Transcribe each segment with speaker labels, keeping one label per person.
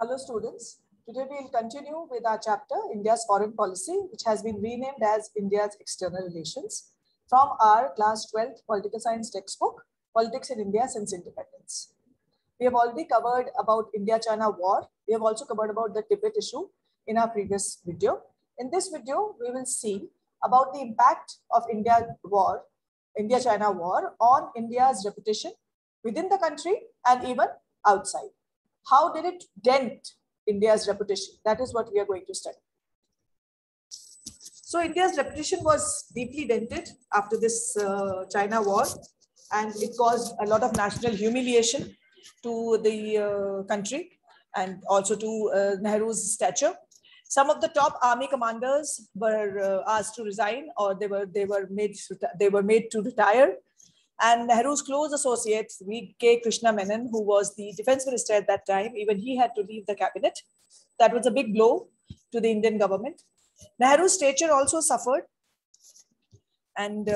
Speaker 1: Hello students, today we will continue with our chapter India's Foreign Policy, which has been renamed as India's External Relations from our class 12th political science textbook, Politics in India Since Independence. We have already covered about India-China war. We have also covered about the Tibet issue in our previous video. In this video, we will see about the impact of India-China war on India's reputation within the country and even outside. How did it dent India's reputation? That is what we are going to study. So India's reputation was deeply dented after this China war, and it caused a lot of national humiliation to the country and also to Nehru's stature. Some of the top army commanders were asked to resign, or they were made to retire. And Nehru's close associate, V.K. Krishna Menon, who was the defense minister at that time, even he had to leave the cabinet. That was a big blow to the Indian government. Nehru's stature also suffered. And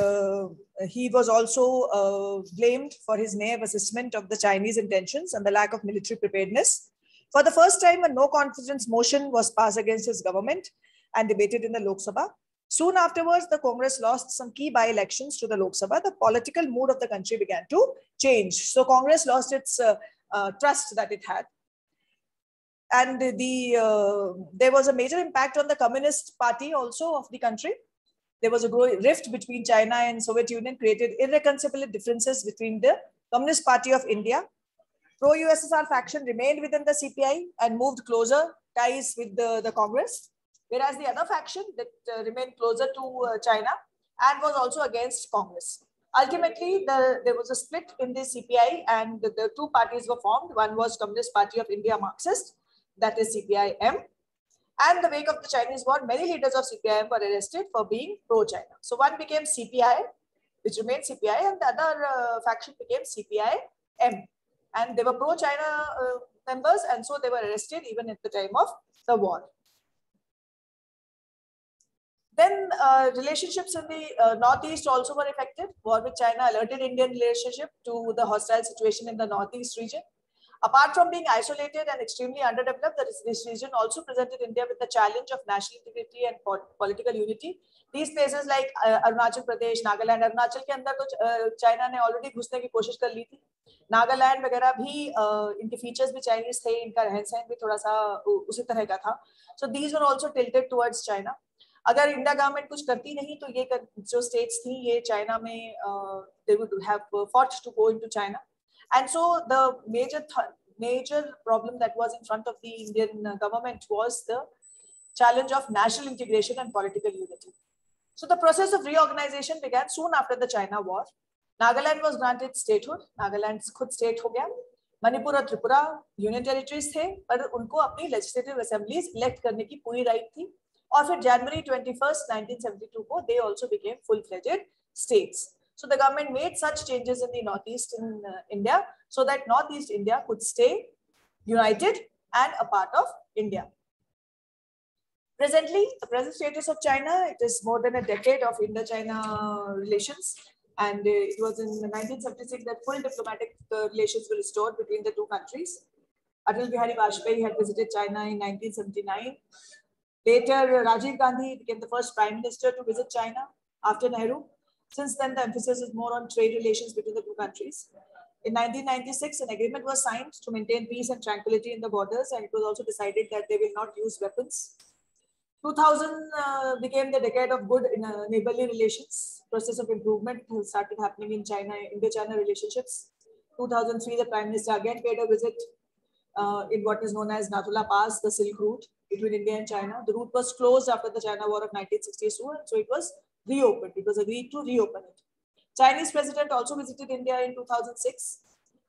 Speaker 1: he was also blamed for his naive assessment of the Chinese intentions and the lack of military preparedness. For the first time, a no confidence motion was passed against his government and debated in the Lok Sabha. Soon afterwards, the Congress lost some key by-elections to the Lok Sabha. The political mood of the country began to change. So Congress lost its trust that it had. And there was a major impact on the Communist Party also of the country. There was a growing rift between China and Soviet Union, created irreconcilable differences between the Communist Party of India. Pro-USSR faction remained within the CPI and moved closer ties with the Congress, whereas the other faction that remained closer to China and was also against Congress. Ultimately, there was a split in the CPI, and the two parties were formed. One was Communist Party of India Marxist, that is CPI-M. And in the wake of the Chinese war, many leaders of CPI-M were arrested for being pro-China. So one became CPI, which remained CPI, and the other faction became CPI-M. And they were pro-China members, and so they were arrested even at the time of the war. Then relationships in the Northeast also were affected. War with China alerted Indian relationship to the hostile situation in the Northeast region. Apart from being isolated and extremely underdeveloped, this region also presented India with the challenge of national integrity and political unity. These places like Arunachal Pradesh, Nagaland, Arunachal के अंदर तो China ने already घुसने की कोशिश कर ली थी. Nagaland वगैरह भी इनके features भी Chinese थे, इनका रहन-सहन भी थोड़ा सा उसी तरह का था. So these were also tilted towards China. अगर इंडिया गवर्नमेंट कुछ करती नहीं तो ये जो स्टेट्स थी ये चाइना में they would have fought to go into China. And so the major problem that was in front of the Indian government was the challenge of national integration and political unity. So the process of reorganization began soon after the China war. Nagaland was granted statehood. Nagaland खुद state हो गया. मणिपुर और Tripura union territories थे, पर उनको अपनी legislative assemblies elect करने की पूरी राइट थी. और फिर January 21st, 1972 को they also became full-fledged states. So the government made such changes in the Northeast in India so that Northeast India could stay united and a part of India. Presently, the present status of China, it is more than a decade of Indo-China relations, and it was in 1976 that full diplomatic relations were restored between the two countries. Atal Bihari Vajpayee had visited China in 1979. Later, Rajiv Gandhi became the first prime minister to visit China after Nehru. Since then, the emphasis is more on trade relations between the two countries. In 1996, an agreement was signed to maintain peace and tranquility in the borders, and it was also decided that they will not use weapons. 2000 became the decade of good neighborly relations. Process of improvement started happening in Indo-China relationships. 2003, the Prime Minister again paid a visit in what is known as Nathula Pass, the Silk Route between India and China. The route was closed after the China War of 1962, and so it was reopened. It was agreed to reopen it. Chinese president also visited India in 2006.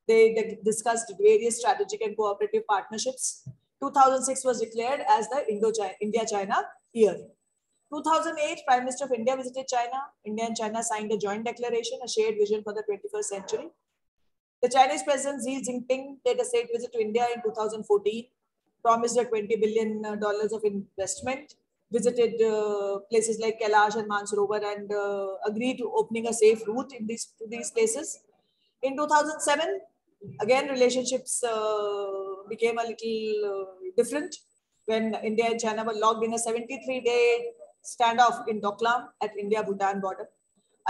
Speaker 1: They discussed various strategic and cooperative partnerships. 2006 was declared as the India-China year. 2008, Prime Minister of India visited China. India and China signed a joint declaration, a shared vision for the 21st century. The Chinese President Xi Jinping paid a state visit to India in 2014, promised a $20 billion of investment, visited places like Kailash and Mansarovar, and agreed to opening a safe route in these places. In 2007, again relationships became a little different when India and China were locked in a 73-day standoff in Doklam at India-Bhutan border.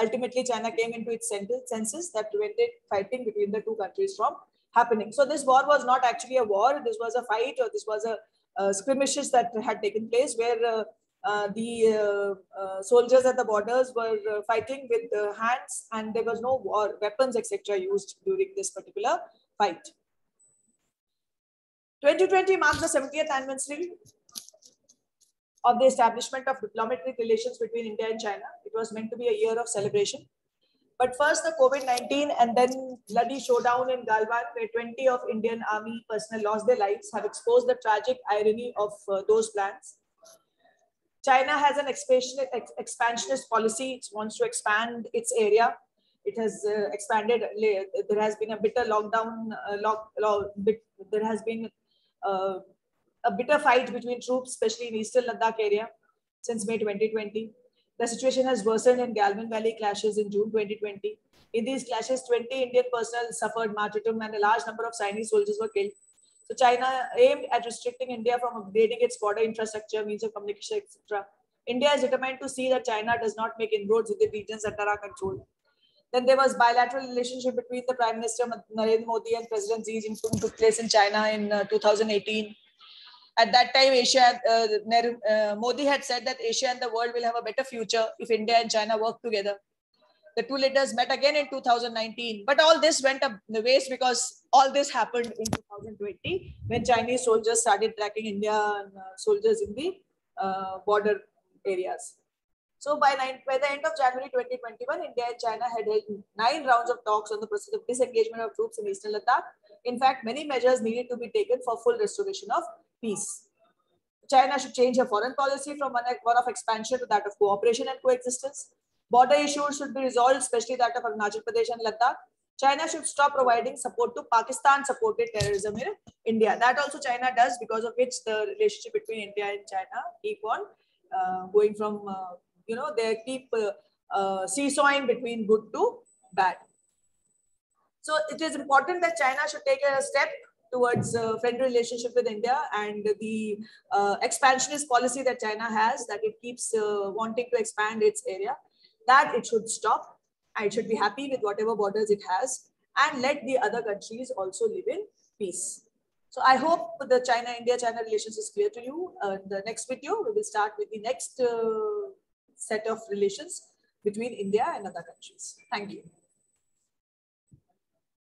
Speaker 1: Ultimately, China came into its senses that prevented fighting between the two countries from happening. So this war was not actually a war. This was a fight, or this was a skirmishes that had taken place where the soldiers at the borders were fighting with hands, and there was no war, weapons, etc. used during this particular fight. 2020 marks the 70th anniversary of the establishment of diplomatic relations between India and China. It was meant to be a year of celebration. But first the COVID-19 and then bloody showdown in Galwan, where 20 of Indian Army personnel lost their lives, have exposed the tragic irony of those plans. China has an expansionist policy. It wants to expand its area. It has expanded. There has been a bitter lockdown. There has been a bitter fight between troops, especially in eastern Ladakh area, since May 2020. The situation has worsened in Galwan Valley clashes in June 2020. In these clashes, 20 Indian personnel suffered martyrdom and a large number of Chinese soldiers were killed. So China aimed at restricting India from upgrading its border infrastructure, means of communication, etc. India is determined to see that China does not make inroads in the regions that are controlled. Then there was bilateral relationship between the Prime Minister Narendra Modi and President Xi Jinping took place in China in 2018. At that time, Modi had said that Asia and the world will have a better future if India and China work together. The two leaders met again in 2019, but all this went up the waste because all this happened in 2020 when Chinese soldiers started tracking Indian soldiers in the border areas. So by the end of January 2021, India and China had held 9 rounds of talks on the process of disengagement of troops in Eastern Ladakh. In fact, many measures needed to be taken for full restoration of peace. China should change her foreign policy from one of expansion to that of cooperation and coexistence. Border issues should be resolved, especially that of Arunachal Pradesh and Ladakh. China should stop providing support to Pakistan-supported terrorism in India. That also China does, because of which the relationship between India and China keep on going from, they keep seesawing between good to bad. So it is important that China should take a step towards a friendly relationship with India, and the expansionist policy that China has, that it keeps wanting to expand its area, that it should stop, and it should be happy with whatever borders it has, and let the other countries also live in peace. So I hope the India-China relations is clear to you. In the next video, we will start with the next set of relations between India and other countries. Thank you.